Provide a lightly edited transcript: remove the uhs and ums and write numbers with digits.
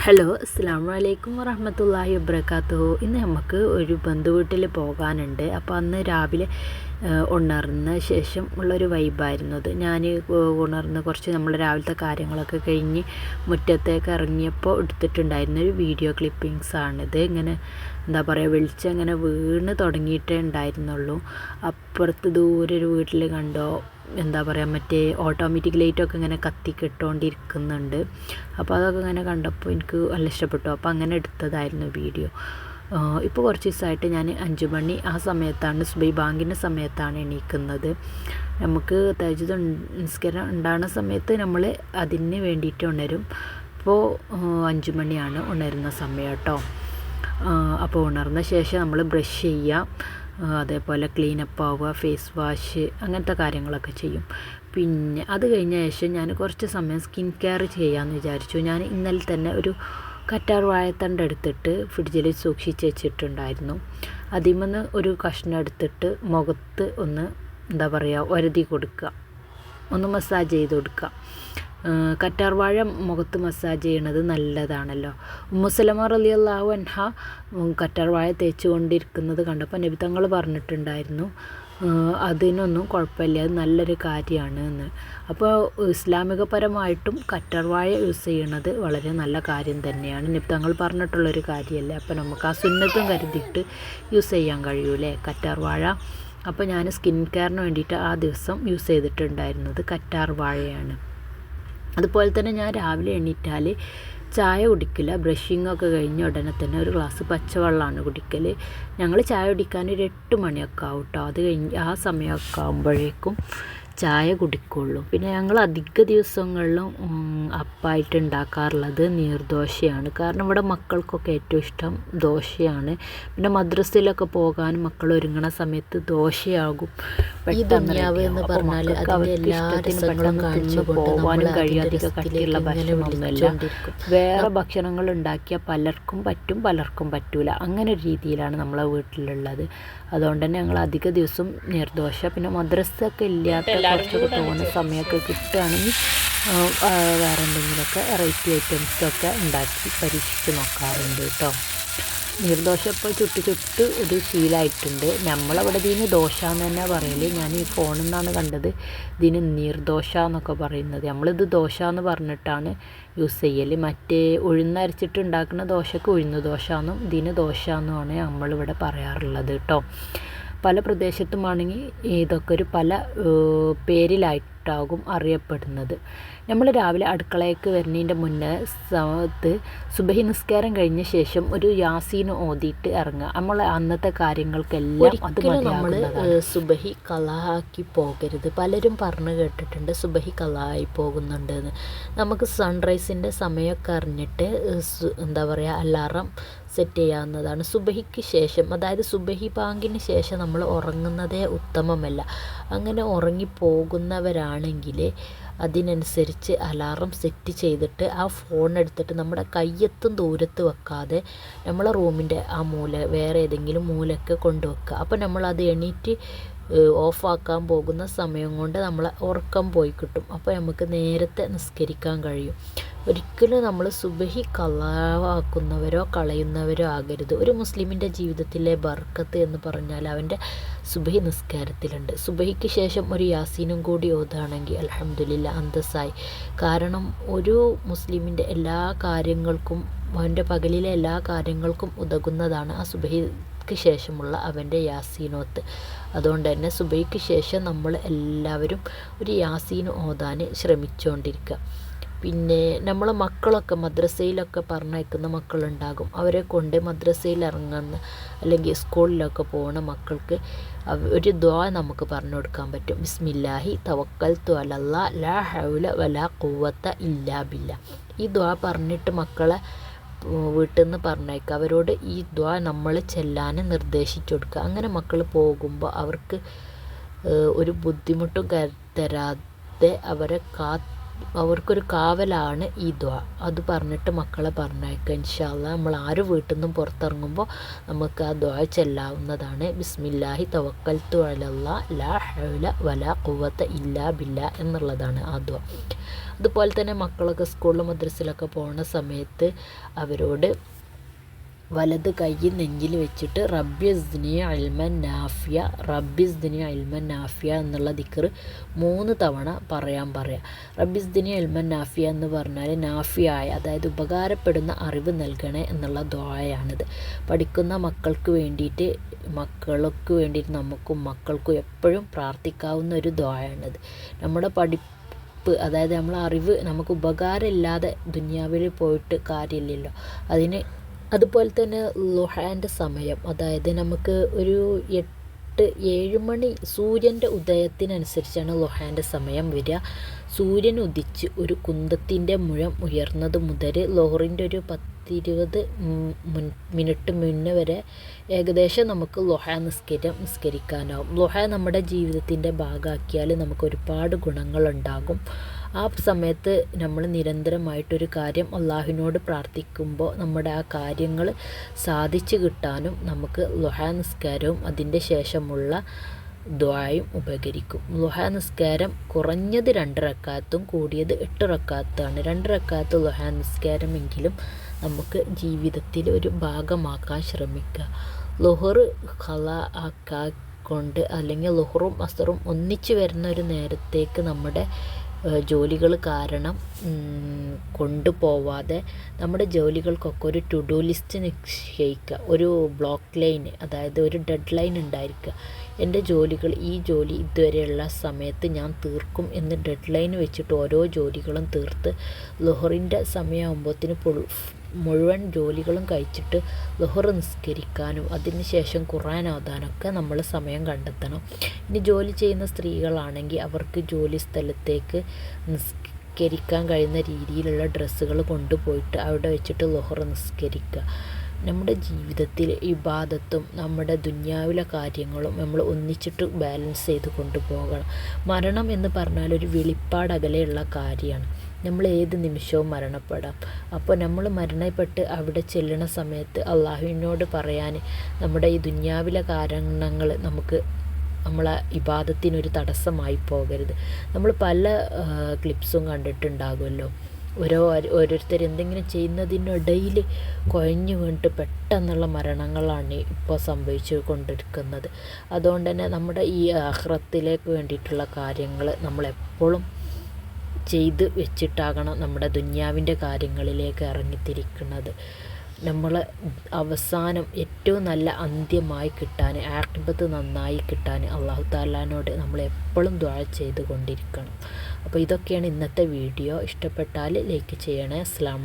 Hello, അസ്സലാമു അലൈക്കും വറഹ്മത്തുള്ളാഹി വബറകാതുഹു. ഇന്ന് നമുക്ക് ഒരു ബന്ധുവീട്ടിൽ പോകാനുണ്ട്. അപ്പോൾ അന്ന് രാവിലെ ഉണർന്ന ശേഷം ഉള്ളൊരു വൈബായിരുന്നു അത്. ഞാൻ ഉണർന്ന് കുറച്ച് നമ്മൾ രാവിലത്തെ കാര്യങ്ങളൊക്കെ കഴിഞ്ഞ് മുറ്റത്തേക്ക് ഇറങ്ങിയപ്പോൾ എടുത്തിട്ടുണ്ടായിരുന്ന ഒരു വീഡിയോ ക്ലിപ്പിങ്സാണിത്. ഇങ്ങനെ എന്താ പറയുക, വെളിച്ചം ഇങ്ങനെ വീണ് തുടങ്ങിയിട്ടേ ഉണ്ടായിരുന്നുള്ളൂ. അപ്പുറത്ത് ദൂരെ ഒരു വീട്ടിൽ കണ്ടോ, എന്താ പറയുക, മറ്റേ ഓട്ടോമാറ്റിക് ലൈറ്റൊക്കെ ഇങ്ങനെ കത്തിക്കിട്ടുകൊണ്ടിരിക്കുന്നുണ്ട്. അപ്പോൾ അതൊക്കെ ഇങ്ങനെ കണ്ടപ്പോൾ എനിക്ക് നല്ല ഇഷ്ടപ്പെട്ടു. അപ്പോൾ അങ്ങനെ എടുത്തതായിരുന്നു വീഡിയോ. ഇപ്പോൾ കുറച്ച് ദിവസമായിട്ട് ഞാൻ 5 മണി ആ സമയത്താണ്, സുബൈ ബാങ്കിൻ്റെ സമയത്താണ് എണീക്കുന്നത്. നമുക്ക് തഹജ്ജുദ് നിസ്കാരം ഉണ്ടാകുന്ന സമയത്ത് നമ്മൾ അതിന് വേണ്ടിയിട്ട് ഉണരും. ഇപ്പോൾ 5 മണിയാണ് ഉണരുന്ന സമയം കേട്ടോ. അപ്പോൾ ഉണർന്ന ശേഷം നമ്മൾ ബ്രഷ് ചെയ്യുക, അതേപോലെ ക്ലീനപ്പ് ആവുക, ഫേസ് വാഷ്, അങ്ങനത്തെ കാര്യങ്ങളൊക്കെ ചെയ്യും. പിന്നെ അത് കഴിഞ്ഞ ശേഷം ഞാൻ കുറച്ച് സമയം സ്കിൻ കെയർ ചെയ്യാമെന്ന് വിചാരിച്ചു. ഞാൻ ഇന്നലെ തന്നെ ഒരു കറ്റാർ വാഴത്തണ്ട് എടുത്തിട്ട് ഫ്രിഡ്ജിൽ സൂക്ഷിച്ച് വെച്ചിട്ടുണ്ടായിരുന്നു. അതിൽ നിന്ന് ഒരു കഷ്ണം എടുത്തിട്ട് മുഖത്ത് ഒന്ന് എന്താ പറയുക ഒരതി കൊടുക്കുക, ഒന്ന് മസാജ് ചെയ്ത് കൊടുക്കുക. കറ്റാർ വാഴ മുഖത്ത് മസാജ് ചെയ്യണത് നല്ലതാണല്ലോ. ഉമ്മു സലമ റളിയല്ലാഹു അൻഹ കറ്റാർ വാഴ തേച്ച് കൊണ്ടിരിക്കുന്നത് കണ്ടപ്പോൾ നബി തങ്ങൾ പറഞ്ഞിട്ടുണ്ടായിരുന്നു അതിനൊന്നും കുഴപ്പമില്ല, അത് നല്ലൊരു കാര്യമാണ് എന്ന്. അപ്പോൾ ഇസ്ലാമികപരമായിട്ടും കറ്റാർ വാഴ യൂസ് ചെയ്യണത് വളരെ നല്ല കാര്യം തന്നെയാണ്. നബി തങ്ങൾ പറഞ്ഞിട്ടുള്ളൊരു കാര്യമല്ലേ. അപ്പോൾ നമുക്ക് ആ സുന്നത്തും കരുതിയിട്ട് യൂസ് ചെയ്യാൻ കഴിയൂലേ കറ്റാർ വാഴ. അപ്പോൾ ഞാൻ സ്കിൻ കെയറിന് വേണ്ടിയിട്ട് ആ ദിവസം യൂസ് ചെയ്തിട്ടുണ്ടായിരുന്നത് കറ്റാർ വാഴയാണ്. അതുപോലെ തന്നെ ഞാൻ രാവിലെ എണീറ്റാൽ ചായ കുടിക്കില്ല. ബ്രഷിങ്ങൊക്കെ കഴിഞ്ഞ് ഉടനെ തന്നെ ഒരു ഗ്ലാസ് പച്ചവെള്ളമാണ് കുടിക്കൽ. ഞങ്ങൾ ചായ കുടിക്കാൻ ഒരു 8 മണിയൊക്കെ ആവും കേട്ടോ. അത് കഴിഞ്ഞ് ആ സമയമൊക്കെ ആകുമ്പോഴേക്കും ചായ കുടിക്കുള്ളൂ. പിന്നെ ഞങ്ങൾ അധിക ദിവസങ്ങളിലും അപ്പമായിട്ട് ഉണ്ടാക്കാറുള്ളത് നീർദോശയാണ്. കാരണം ഇവിടെ മക്കൾക്കൊക്കെ ഏറ്റവും ഇഷ്ടം ദോശയാണ്. പിന്നെ മദ്രസയിലൊക്കെ പോകാൻ മക്കൾ ഒരുങ്ങണ സമയത്ത് ദോശയാകും ഈ ദുനിയാവ് എന്ന് പറഞ്ഞാൽ അതിൻ്റെ എല്ലാ രസങ്ങളും കാണിച്ചുകൊണ്ട് പോകാനും കഴിയാധിക കട്ടിയുള്ള ഭക്ഷണമൊന്നുമല്ല. വേറെ ഭക്ഷണങ്ങൾ ഉണ്ടാക്കിയാൽ പലർക്കും പറ്റും, പലർക്കും പറ്റൂല. അങ്ങനെ ഒരു രീതിയിലാണ് നമ്മളെ വീട്ടിലുള്ളത്. അതുകൊണ്ട് തന്നെ ഞങ്ങൾ അധിക ദിവസം നീർദോശ, പിന്നെ മദ്രസയൊക്കെ ഇല്ലാത്ത കുറച്ചൊക്കെ തോന്നുന്ന സമയമൊക്കെ കിട്ടുകയാണെങ്കിൽ വേറെ എന്തെങ്കിലുമൊക്കെ വെറൈറ്റി ഐറ്റംസൊക്കെ ഉണ്ടാക്കി പരീക്ഷിച്ച് നോക്കാറുണ്ട് കേട്ടോ. നീർദോശ ഇപ്പോൾ ചുട്ട് ഒരു ശീലമായിട്ടുണ്ട്. നമ്മളവിടെ ഇതിന് ദോശ എന്ന് തന്നെ പറയൽ. ഞാൻ ഈ ഫോണിൽ നിന്നാണ് കണ്ടത് ഇതിന് നീർദോശ എന്നൊക്കെ പറയുന്നത്. നമ്മളിത് ദോശ എന്ന് പറഞ്ഞിട്ടാണ് യൂസ് ചെയ്യൽ. മറ്റേ ഉഴുന്നരച്ചിട്ട് ഉണ്ടാക്കുന്ന ദോശക്ക് ഉഴുന്ന് ദോശ എന്നും ഇതിന് ദോശ എന്നുമാണ് നമ്മളിവിടെ പറയാറുള്ളത് കേട്ടോ. പല പ്രദേശത്തുമാണെങ്കിൽ ഇതൊക്കെ ഒരു പല പേരിലായിട്ടാകും അറിയപ്പെടുന്നത്. നമ്മൾ രാവിലെ അടുക്കളയ്ക്ക് വരുന്നതിൻ്റെ മുന്നേ സുബഹി നിസ്കാരം കഴിഞ്ഞ ശേഷം ഒരു യാസീൻ ഓതിയിട്ട് ഇറങ്ങുക. നമ്മൾ അന്നത്തെ കാര്യങ്ങൾക്കെല്ലാം അത് നമ്മൾ സുബഹി കളാക്കി പോകരുത്. പലരും പറഞ്ഞു കേട്ടിട്ടുണ്ട് സുബഹി കളായി പോകുന്നുണ്ടെന്ന്. നമുക്ക് സൺറൈസിൻ്റെ സമയമൊക്കെ അറിഞ്ഞിട്ട് എന്താ പറയുക അലാറം സെറ്റ് ചെയ്യാവുന്നതാണ്. സുബഹിക്ക് ശേഷം, അതായത് സുബഹി ബാങ്കിന് ശേഷം നമ്മൾ ഉറങ്ങുന്നതേ ഉത്തമമല്ല. അങ്ങനെ ഉറങ്ങിപ്പോകുന്നവരാണെങ്കിൽ അതിനനുസരിച്ച് അലാറം സെറ്റ് ചെയ്തിട്ട് ആ ഫോൺ എടുത്തിട്ട് നമ്മുടെ കയ്യെത്തും ദൂരത്ത് വെക്കാതെ നമ്മളെ റൂമിൻ്റെ ആ മൂല വേറെ ഏതെങ്കിലും മൂലയൊക്കെ കൊണ്ടുവെക്കുക. അപ്പോൾ നമ്മളത് എണീറ്റ് ഓഫാക്കാൻ പോകുന്ന സമയം കൊണ്ട് നമ്മളെ ഉറക്കം പോയി കിട്ടും. അപ്പോൾ നമുക്ക് നേരത്തെ നിസ്കരിക്കാൻ കഴിയും. ഒരിക്കലും നമ്മൾ സുബഹി കളാക്കുന്നവരോ കളയുന്നവരോ ആകരുത്. ഒരു മുസ്ലിമിൻ്റെ ജീവിതത്തിലെ ബർക്കത്ത് എന്ന് പറഞ്ഞാൽ അവൻ്റെ സുബഹി നിസ്കാരത്തിലുണ്ട്. സുബഹിക്ക് ശേഷം ഒരു യാസീനും കൂടി ഓതുകയാണെങ്കിൽ അൽഹംദുലില്ലാ അന്തസ്സായി. കാരണം ഒരു മുസ്ലിമിൻ്റെ എല്ലാ കാര്യങ്ങൾക്കും, അവൻ്റെ പകലിലെ എല്ലാ കാര്യങ്ങൾക്കും ഉതകുന്നതാണ് ആ സുബഹിക്ക് ശേഷമുള്ള അവൻ്റെ യാസീനോത്ത്. അതുകൊണ്ട് തന്നെ സുബഹിക്ക് ശേഷം നമ്മൾ എല്ലാവരും ഒരു യാസീൻ ഓതാൻ ശ്രമിച്ചുകൊണ്ടിരിക്കുക. പിന്നെ നമ്മളെ മക്കളൊക്കെ മദ്രസയിലൊക്കെ പറഞ്ഞയക്കുന്ന മക്കളുണ്ടാകും. അവരെ കൊണ്ട് മദ്രസയിൽ ഇറങ്ങുന്ന അല്ലെങ്കിൽ സ്കൂളിലൊക്കെ പോകുന്ന മക്കൾക്ക് ഒരു ദുആ നമുക്ക് പറഞ്ഞു കൊടുക്കാൻ പറ്റും. ബിസ്മില്ലാഹി തവക്കൽതു അലല്ലാ ലാ ഹൗല വലാ ഖുവത ഇല്ലാ ബില്ലാ. ഈ ദുആ പറഞ്ഞിട്ട് മക്കളെ വീട്ടിൽ നിന്ന് പറഞ്ഞേക്കുക. അവരോട് ഈ ദുആ നമ്മൾ ചെല്ലാൻ നിർദ്ദേശിച്ചു കൊടുക്കുക. അങ്ങനെ മക്കൾ പോകുമ്പോൾ അവർക്ക് ഒരു ബുദ്ധിമുട്ടും തരാതെ അവരെ അവർക്കൊരു കാവലാണ് ഈ ദുആ. അത് പറഞ്ഞിട്ട് മക്കളെ പറഞ്ഞയക്കുക. ഇൻഷാ അല്ലാഹ് നമ്മൾ ആരും വീട്ടിൽ നിന്നും പുറത്തിറങ്ങുമ്പോൾ നമുക്ക് ആ ദുആ ചെല്ലാവുന്നതാണ്. ബിസ്മില്ലാഹി തവക്കൽതു അലല്ലാഹ് ലാ ഹൗല വലാ ഖുവത ഇല്ലാ ബില്ലാ എന്നുള്ളതാണ് ആ ദുആ. അതുപോലെ തന്നെ മക്കളൊക്കെ സ്കൂളിലും മദ്രസയിലൊക്കെ പോകുന്ന സമയത്ത് അവരോട് വലത് കൈ നെഞ്ചിൽ വെച്ചിട്ട് റബ്ബിസ്ദിനി ഇൽമൻ നാഫിയ, റബ്ബിസ്ദിനി ഇൽമൻ നാഫിയ എന്നുള്ള ദിക്ർ 3 തവണ പറയാം. റബ്ബിസ്ദിനി ഇൽമൻ നാഫിയ എന്ന് പറഞ്ഞാൽ നാഫിയായ, അതായത് ഉപകാരപ്പെടുന്ന അറിവ് നൽകണേ എന്നുള്ള ദുആയാണിത്. പഠിക്കുന്ന മക്കൾക്ക് വേണ്ടിയിട്ട് നമുക്കും മക്കൾക്കും എപ്പോഴും പ്രാർത്ഥിക്കാവുന്ന ഒരു ദുആയാണിത്. നമ്മുടെ അതായത് നമ്മളെ അറിവ് നമുക്ക് ഉപകാരമില്ലാതെ ദുനിയാവിൽ പോയിട്ട് കാര്യമില്ലല്ലോ. അതുപോലെ തന്നെ ളുഹാൻ്റെ സമയം, അതായത് നമുക്ക് ഒരു 8-7 മണി സൂര്യൻ്റെ ഉദയത്തിനനുസരിച്ചാണ് ളുഹാൻ്റെ സമയം വരിക. സൂര്യൻ ഉദിച്ച് ഒരു കുന്തത്തിൻ്റെ മുഴം ഉയർന്നത് മുതൽ ളുഹറിൻ്റെ ഒരു 10-20 മിനിറ്റ് മുന്നേ വരെ ഏകദേശം നമുക്ക് ളുഹാ നിസ്കരിക്കാനാവും. ളുഹാ നമ്മുടെ ജീവിതത്തിൻ്റെ ഭാഗമാക്കിയാൽ നമുക്ക് ഒരുപാട് ഗുണങ്ങളുണ്ടാകും. ആ സമയത്ത് നമ്മൾ നിരന്തരമായിട്ടൊരു കാര്യം അള്ളാഹുവിനോട് പ്രാർത്ഥിക്കുമ്പോൾ നമ്മുടെ ആ കാര്യങ്ങൾ സാധിച്ചു കിട്ടാനും നമുക്ക് ളുഹാ നിസ്കാരവും അതിൻ്റെ ശേഷമുള്ള ദുആയും ഉപകരിക്കും. ളുഹാ നിസ്കാരം കുറഞ്ഞത് 2 റക്അത്തും കൂടിയത് 8 റക്അത്താണ്. 2 റക്അത്ത് ളുഹാ നിസ്കാരമെങ്കിലും നമുക്ക് ജീവിതത്തിൽ ഒരു ഭാഗമാക്കാൻ ശ്രമിക്കുക. ളുഹർ ഖളാ ആക്കാക്കൊണ്ട് അല്ലെങ്കിൽ ളുഹറും അസറും ഒന്നിച്ച് വരുന്ന ഒരു നേരത്തേക്ക് നമ്മുടെ ജോലികൾ കാരണം കൊണ്ടുപോവാതെ നമ്മുടെ ജോലികൾക്കൊക്കെ ഒരു ടു ഡു ലിസ്റ്റ് നിശ്ചയിക്കുക. ഒരു ബ്ലോക്ക് ലൈൻ, അതായത് ഒരു ഡെഡ് ലൈൻ ഉണ്ടായിരിക്കുക. എൻ്റെ ജോലികൾ, ഈ ജോലി ഇതുവരെയുള്ള സമയത്ത് ഞാൻ തീർക്കും എന്ന് ഡെഡ് ലൈൻ വെച്ചിട്ട് ഓരോ ജോലികളും തീർത്ത് ളുഹറിൻ്റെ സമയമാകുമ്പോഴത്തേന് മുഴുവൻ ജോലികളും കഴിച്ചിട്ട് ളുഹർ നിസ്കരിക്കാനും അതിന് ശേഷം ഖുർആൻ ഓതാനൊക്കെ നമ്മൾ സമയം കണ്ടെത്തണം. ഇനി ജോലി ചെയ്യുന്ന സ്ത്രീകളാണെങ്കിൽ അവർക്ക് ജോലി സ്ഥലത്തേക്ക് നിസ്കരിക്കാൻ കഴിയുന്ന രീതിയിലുള്ള ഡ്രസ്സുകൾ കൊണ്ടുപോയിട്ട് അവിടെ വെച്ചിട്ട് ളുഹർ നിസ്കരിക്കുക. നമ്മുടെ ജീവിതത്തിൽ ഇബാദത്തും നമ്മുടെ ദുനിയാവിലെ കാര്യങ്ങളും നമ്മൾ ഒന്നിച്ചിട്ട് ബാലൻസ് ചെയ്ത് കൊണ്ടുപോകണം. മരണം എന്ന് പറഞ്ഞാൽ ഒരു വെളിപ്പാടകലെയുള്ള കാര്യമാണ്. നമ്മൾ ഏത് നിമിഷവും മരണപ്പെടാം. അപ്പോൾ നമ്മൾ മരണപ്പെട്ട് അവിടെ ചെല്ലുന്ന സമയത്ത് അള്ളാഹുവിനോട് പറയാൻ നമ്മുടെ ഈ ദുനിയാവിലെ കാരണങ്ങൾ നമുക്ക് നമ്മളെ ഇബാദത്തിനൊരു തടസ്സമായി പോകരുത്. നമ്മൾ പല ക്ലിപ്സും കണ്ടിട്ടുണ്ടാകുമല്ലോ. ഓരോരുത്തർ എന്തെങ്കിലും ചെയ്യുന്നതിനിടയിൽ കുഴഞ്ഞു വീണിട്ട് പെട്ടെന്നുള്ള മരണങ്ങളാണ് ഇപ്പോൾ സംഭവിച്ചു കൊണ്ടിരിക്കുന്നത്. അതുകൊണ്ട് തന്നെ നമ്മുടെ ഈ ആഖിറത്തിലേക്ക് വേണ്ടിയിട്ടുള്ള കാര്യങ്ങൾ നമ്മളെപ്പോഴും ചെയ്ത് വെച്ചിട്ടാകണം നമ്മുടെ ദുനിയാവിൻ്റെ കാര്യങ്ങളിലേക്ക് ഇറങ്ങിത്തിരിക്കുന്നത്. നമ്മൾ അവസാനം ഏറ്റവും നല്ല അന്ത്യമായി കിട്ടാൻ, ആഖിബത്ത് നന്നായി കിട്ടാൻ അല്ലാഹു തആലാനോട് നമ്മൾ എപ്പോഴും ദുആ ചെയ്തുകൊണ്ടിരിക്കണം. അപ്പോൾ ഇതൊക്കെയാണ് ഇന്നത്തെ വീഡിയോ. ഇഷ്ടപ്പെട്ടാൽ ലൈക്ക് ചെയ്യണേ. അസ്സലാമു